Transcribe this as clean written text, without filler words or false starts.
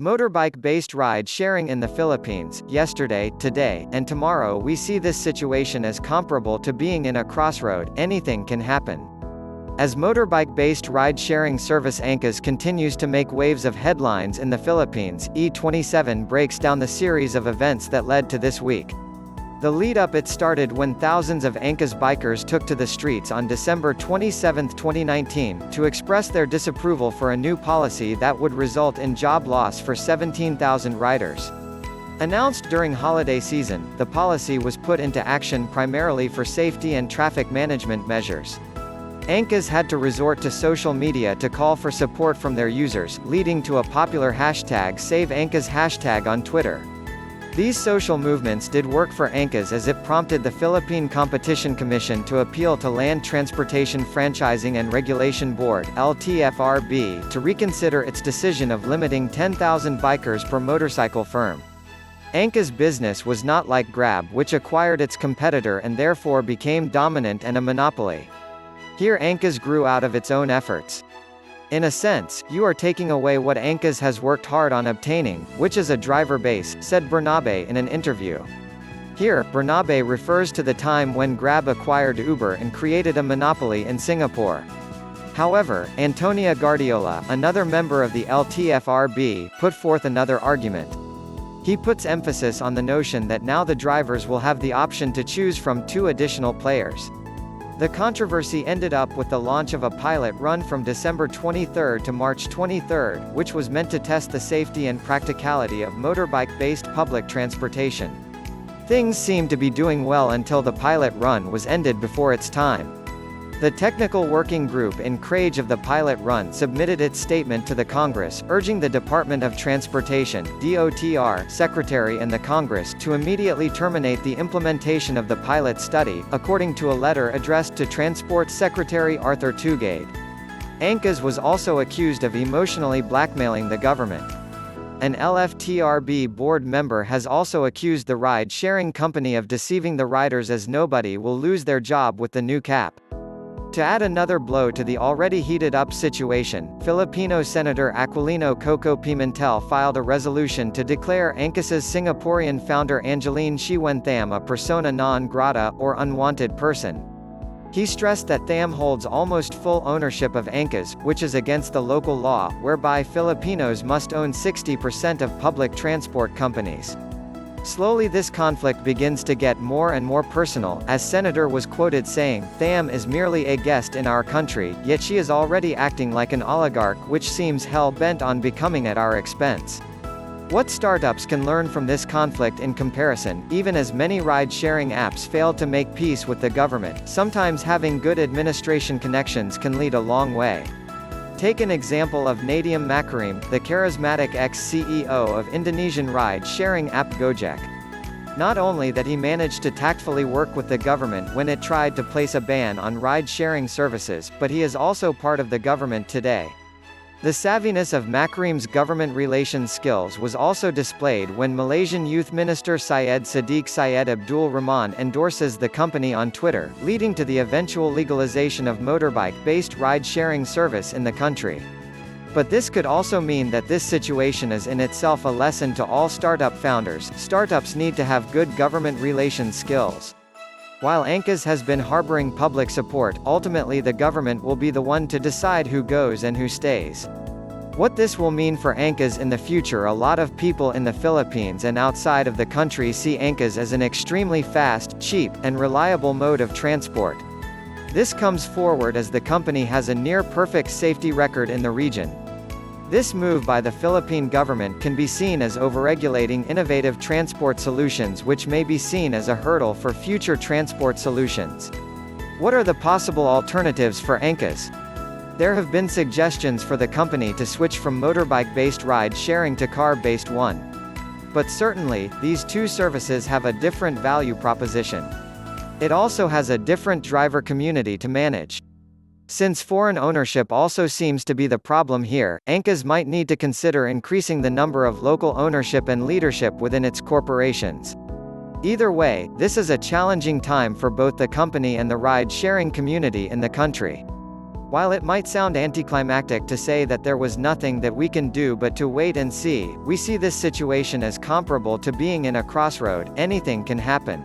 Motorbike-based ride-sharing in the Philippines. Yesterday, today, and tomorrow we see this situation as comparable to being in a crossroad. Anything can happen. As motorbike-based ride-sharing service Angkas continues to make waves of headlines in the Philippines, E27 breaks down the series of events that led to this week. The lead-up it started when thousands of Angkas bikers took to the streets on December 27, 2019, to express their disapproval for a new policy that would result in job loss for 17,000 riders. Announced during holiday season, the policy was put into action primarily for safety and traffic management measures. Angkas had to resort to social media to call for support from their users, leading to a popular hashtag #SaveAngkas hashtag on Twitter. These social movements did work for Angkas as it prompted the Philippine Competition Commission to appeal to Land Transportation Franchising and Regulation Board (LTFRB) to reconsider its decision of limiting 10,000 bikers per motorcycle firm. Angkas' business was not like Grab, which acquired its competitor and therefore became dominant and a monopoly. Here Angkas grew out of its own efforts. In a sense, you are taking away what Angkas has worked hard on obtaining, which is a driver base, said Bernabe in an interview. Here, Bernabe refers to the time when Grab acquired Uber and created a monopoly in Singapore. However, Antonia Guardiola, another member of the LTFRB, put forth another argument. He puts emphasis on the notion that now the drivers will have the option to choose from two additional players. The controversy ended up with the launch of a pilot run from December 23 to March 23, which was meant to test the safety and practicality of motorbike-based public transportation. Things seemed to be doing well until the pilot run was ended before its time. The technical working group in charge of the pilot run submitted its statement to the Congress, urging the Department of Transportation (DOTR) Secretary and the Congress to immediately terminate the implementation of the pilot study, according to a letter addressed to Transport Secretary Arthur Tugade. Angkas was also accused of emotionally blackmailing the government. An LFTRB board member has also accused the ride-sharing company of deceiving the riders, as nobody will lose their job with the new cap. To add another blow to the already heated-up situation, Filipino Senator Aquilino Coco Pimentel filed a resolution to declare Angkas's Singaporean founder Angeline Shiwen Tham a persona non grata, or unwanted person. He stressed that Tham holds almost full ownership of Angkas, which is against the local law, whereby Filipinos must own 60% of public transport companies. Slowly this conflict begins to get more and more personal, as Senator was quoted saying, "Tham is merely a guest in our country, yet she is already acting like an oligarch which seems hell-bent on becoming at our expense." What startups can learn from this conflict in comparison? Even as many ride-sharing apps failed to make peace with the government, sometimes having good administration connections can lead a long way. Take an example of Nadiem Makarim, the charismatic ex-CEO of Indonesian ride-sharing app Gojek. Not only that he managed to tactfully work with the government when it tried to place a ban on ride-sharing services, but he is also part of the government today. The savviness of Makarim's government relations skills was also displayed when Malaysian Youth Minister Syed Sadiq Syed Abdul Rahman endorses the company on Twitter, leading to the eventual legalization of motorbike-based ride-sharing service in the country. But this could also mean that this situation is in itself a lesson to all startup founders. Startups need to have good government relations skills. While Angkas has been harboring public support, ultimately the government will be the one to decide who goes and who stays. What this will mean for Angkas in the future? A lot of people in the Philippines and outside of the country see Angkas as an extremely fast, cheap, and reliable mode of transport. This comes forward as the company has a near-perfect safety record in the region. This move by the Philippine government can be seen as overregulating innovative transport solutions, which may be seen as a hurdle for future transport solutions. What are the possible alternatives for Angkas? There have been suggestions for the company to switch from motorbike-based ride-sharing to car-based one. But certainly, these two services have a different value proposition. It also has a different driver community to manage. Since foreign ownership also seems to be the problem here, Angkas might need to consider increasing the number of local ownership and leadership within its corporations. Either way, this is a challenging time for both the company and the ride-sharing community in the country. While it might sound anticlimactic to say that there was nothing that we can do but to wait and see, we see this situation as comparable to being in a crossroad, anything can happen.